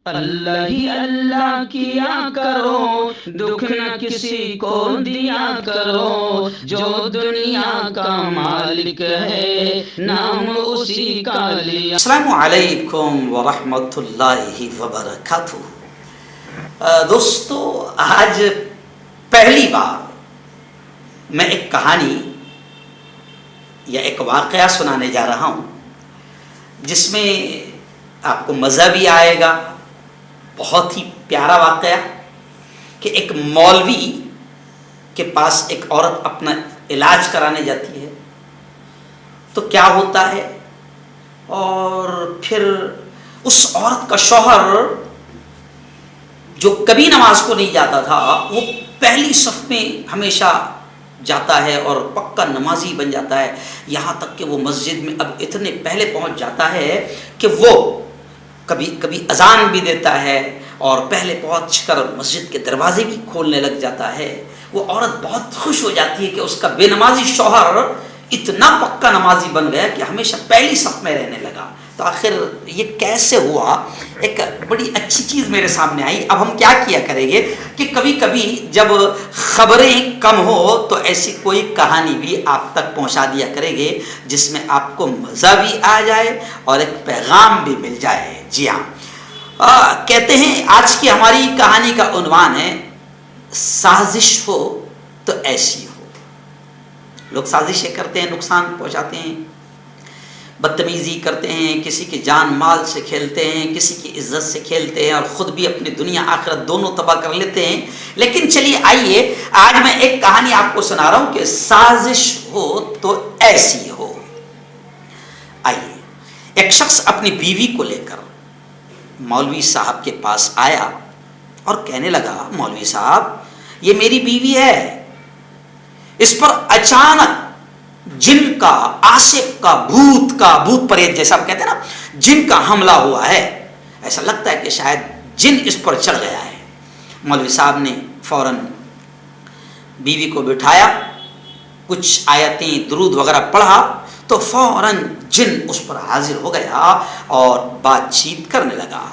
اللہ ہی اللہ کیا کرو، دکھ نہ کسی کو دیا کرو، جو دنیا کا مالک ہے نام اسی کا لیا۔ السلام علیکم ورحمۃ اللہ وبرکاتہ۔ دوستو، آج پہلی بار میں ایک کہانی یا ایک واقعہ سنانے جا رہا ہوں جس میں آپ کو مزہ بھی آئے گا۔ بہت ہی پیارا واقعہ کہ ایک مولوی کے پاس ایک عورت اپنا علاج کرانے جاتی ہے تو کیا ہوتا ہے، اور پھر اس عورت کا شوہر جو کبھی نماز کو نہیں جاتا تھا وہ پہلی صف میں ہمیشہ جاتا ہے اور پکا نمازی بن جاتا ہے، یہاں تک کہ وہ مسجد میں اب اتنے پہلے پہنچ جاتا ہے کہ وہ کبھی کبھی اذان بھی دیتا ہے اور پہلے پہنچ کر مسجد کے دروازے بھی کھولنے لگ جاتا ہے۔ وہ عورت بہت خوش ہو جاتی ہے کہ اس کا بے نمازی شوہر اتنا پکا نمازی بن گیا کہ ہمیشہ پہلی صف میں رہنے لگا۔ تو آخر یہ کیسے ہوا؟ ایک بڑی اچھی چیز میرے سامنے آئی۔ اب ہم کیا کیا کریں گے کہ کبھی کبھی جب خبریں کم ہو تو ایسی کوئی کہانی بھی آپ تک پہنچا دیا کریں گے جس میں آپ کو مزہ بھی آ جائے اور ایک پیغام بھی مل جائے۔ جی ہاں، کہتے ہیں آج کی ہماری کہانی کا عنوان ہے سازش ہو تو ایسی ہو۔ لوگ سازشیں کرتے ہیں، نقصان پہنچاتے ہیں، بدتمیزی کرتے ہیں، کسی کے جان مال سے کھیلتے ہیں، کسی کی عزت سے کھیلتے ہیں اور خود بھی اپنی دنیا آخرت دونوں تباہ کر لیتے ہیں۔ لیکن چلیے آئیے، آج میں ایک کہانی آپ کو سنا رہا ہوں کہ سازش ہو تو ایسی ہو۔ آئیے، ایک شخص اپنی بیوی کو لے کر مولوی صاحب کے پاس آیا اور کہنے لگا، مولوی صاحب یہ میری بیوی ہے، اس پر اچانک جن کا، آصف کا، بھوت پریت جیسا ہم کہتے ہیں نا، جن کا حملہ ہوا ہے، ایسا لگتا ہے کہ شاید جن اس پر چڑھ گیا ہے۔ مولوی صاحب نے فوراً بیوی کو بٹھایا، کچھ آیتیں درود وغیرہ پڑھا تو فوراً جن اس پر حاضر ہو گیا اور بات چیت کرنے لگا۔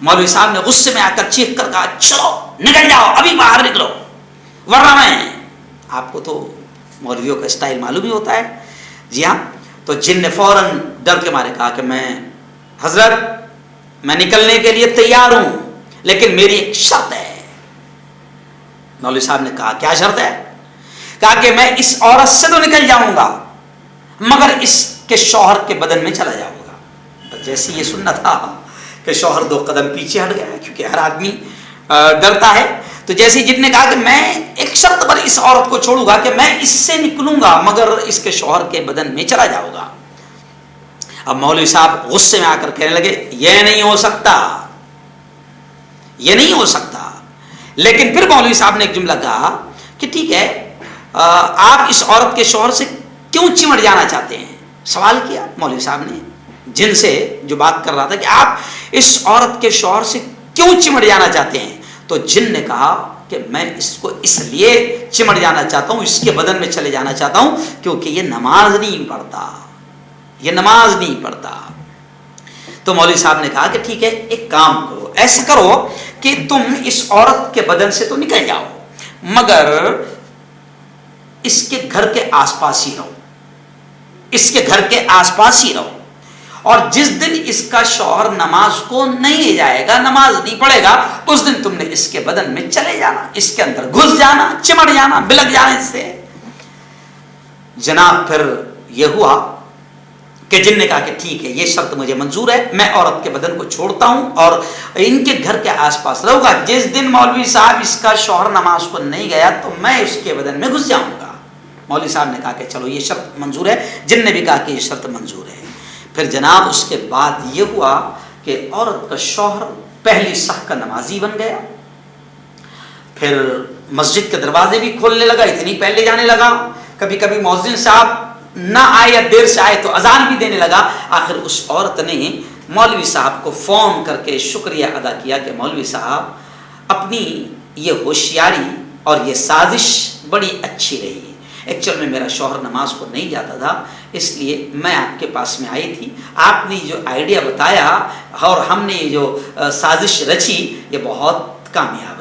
مولوی صاحب نے غصے میں آ کر چیخ کر کہا، چلو نکل جاؤ، ابھی باہر نکلو ورنہ میں۔ آپ کو تو مولویوں کا اسٹائل معلوم ہی ہوتا ہے۔ جی ہاں، تو جن نے فوراً ڈر کے مارے کہا کہ میں حضرت میں نکلنے کے لیے تیار ہوں لیکن میری ایک شرط ہے۔ مولوی صاحب نے کہا کیا شرط ہے؟ کہا کہ میں اس عورت سے تو نکل جاؤں گا مگر اس کے شوہر کے بدن میں چلا جاؤں گا۔ جیسے یہ سننا تھا کہ شوہر 2 قدم پیچھے ہٹ گیا، کیونکہ ہر آدمی ڈرتا ہے۔ تو جیسے جن نے کہا کہ میں ایک شرط پر اس عورت کو چھوڑوں گا کہ میں اس سے نکلوں گا مگر اس کے شوہر کے بدن میں چلا جاؤں گا۔ اب مولوی صاحب غصے میں آ کر کہنے لگے، یہ نہیں ہو سکتا، یہ نہیں ہو سکتا۔ لیکن پھر مولوی صاحب نے ایک جملہ کہا کہ ٹھیک ہے، آپ اس عورت کے شوہر سے کیوں چمٹ جانا چاہتے ہیں؟ سوال کیا مولوی صاحب نے جن سے، جو بات کر رہا تھا، کہ آپ اس عورت کے شوہر سے کیوں چمٹ جانا چاہتے ہیں؟ تو جن نے کہا کہ میں اس کو اس لیے چمٹ جانا چاہتا ہوں، اس کے بدن میں چلے جانا چاہتا ہوں کیونکہ یہ نماز نہیں پڑھتا، یہ نماز نہیں پڑھتا۔ تو مولوی صاحب نے کہا کہ ٹھیک ہے، ایک کام کرو، ایسا کرو کہ تم اس عورت کے بدن سے تو نکل جاؤ مگر اس کے گھر کے آس پاس ہی رہو، اس کے گھر کے آس پاس ہی رہو، اور جس دن اس کا شوہر نماز کو نہیں جائے گا، نماز نہیں پڑھے گا، اس دن تم نے اس کے بدن میں چلے جانا، اس کے اندر گھس جانا، چمٹ جانا، بلک جانا اس سے۔ جناب پھر یہ ہوا کہ جن نے کہا کہ ٹھیک ہے، یہ شرط مجھے منظور ہے، میں عورت کے بدن کو چھوڑتا ہوں اور ان کے گھر کے آس پاس رہوں گا، جس دن مولوی صاحب اس کا شوہر نماز کو نہیں گیا تو میں اس کے بدن میں گھس جاؤں گا۔ مولوی صاحب نے کہا کہ چلو یہ شرط منظور ہے، جن نے بھی کہا کہ یہ شرط منظور ہے۔ پھر جناب اس کے بعد یہ ہوا کہ عورت کا شوہر پہلی صف کا نمازی بن گیا، پھر مسجد کے دروازے بھی کھولنے لگا، اتنی پہلے جانے لگا، کبھی کبھی مؤذن صاحب نہ آئے یا دیر سے آئے تو اذان بھی دینے لگا۔ آخر اس عورت نے مولوی صاحب کو فون کر کے شکریہ ادا کیا کہ مولوی صاحب اپنی یہ ہوشیاری اور یہ سازش بڑی اچھی رہی، ایکچوئل میں میرا شوہر نماز کو نہیں جاتا تھا، اس لیے میں آپ کے پاس میں آئی تھی. آپ نے جو آئیڈیا بتایا اور ہم نے جو سازش رچی یہ بہت کامیاب